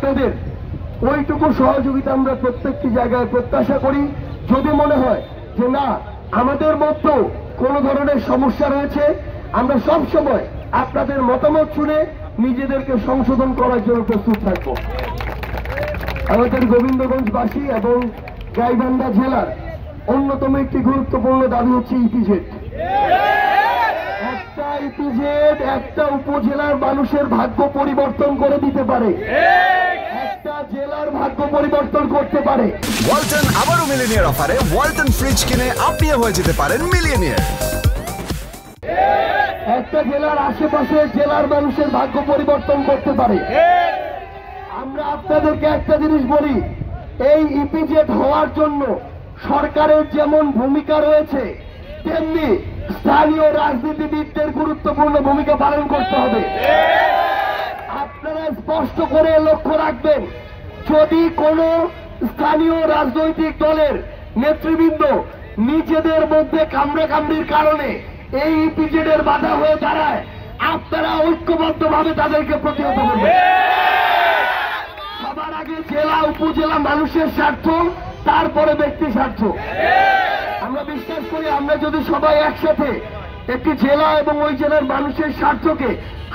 আপনাদের ওইটুকু সহযোগিতা আমরা প্রত্যেকটি জায়গায় প্রত্যাশা করি। যদি মনে হয় যে না আমাদের মধ্যেও কোনো ধরনের সমস্যা রয়েছে, আমরা সব সময় আপনাদের মতামত শুনে নিজেদেরকে সংশোধন করার জন্য প্রস্তুত থাকব। আমাদের গোবিন্দগঞ্জবাসী এবং গাইবান্ধা জেলার অন্যতম একটি গুরুত্বপূর্ণ দাবি হচ্ছে ইপিজেড। একটা ইপিজেড একটা উপজেলার মানুষের ভাগ্য পরিবর্তন করে দিতে পারে, একটা জেলার ভাগ্য পরিবর্তন করতে পারে। ওয়ালটন আবারও মিলিয়নিয়ার অফারে ওয়ালটন ফ্রিজ কিনে আপনিও হয়ে যেতে পারেন মিলিয়নিয়ার। একটা জেলার আশেপাশে জেলার মানুষের ভাগ্য পরিবর্তন করতে পারে। আমরা আপনাদেরকে একটা জিনিস বলি, এই ইপিজেড হওয়ার জন্য সরকারের যেমন ভূমিকা রয়েছে তেমনি স্থানীয় রাজনীতিবিদদের গুরুত্বপূর্ণ ভূমিকা পালন করতে হবে। আপনারা স্পষ্ট করে লক্ষ্য রাখবেন, যদি কোনো স্থানীয় রাজনৈতিক দলের নেতৃবৃন্দ নিজেদের মধ্যে কামড়াকামড়ির কারণে এই ইপিজেডের বাধা হয়ে দাঁড়ায়, আপনারা ঐক্যবদ্ধভাবে তাদেরকে প্রতিহত করবেন। সবার আগে জেলা উপজেলা মানুষের স্বার্থ, তারপরে ব্যক্তি স্বার্থ। আমরা বিশ্বাস করি আমরা যদি সবাই একসাথে একটি জেলা এবং ওই জেলার মানুষের স্বার্থকে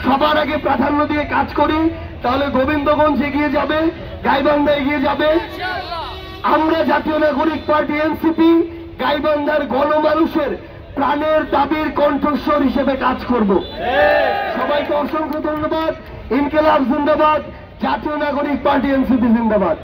সবার আগে প্রাধান্য দিয়ে কাজ করি, তাহলে গোবিন্দগঞ্জ এগিয়ে যাবে, গাইবান্ধা এগিয়ে যাবে। আমরা জাতীয় নাগরিক পার্টি এনসিপি গাইবান্ধার গণমানুষের প্রাণের দাবির কণ্ঠস্বর হিসেবে কাজ করব। সবাইকে অসংখ্য ধন্যবাদ। ইনকিলাব জিন্দাবাদ, জাতীয় নাগরিক পার্টি এনসিপি জিন্দাবাদ।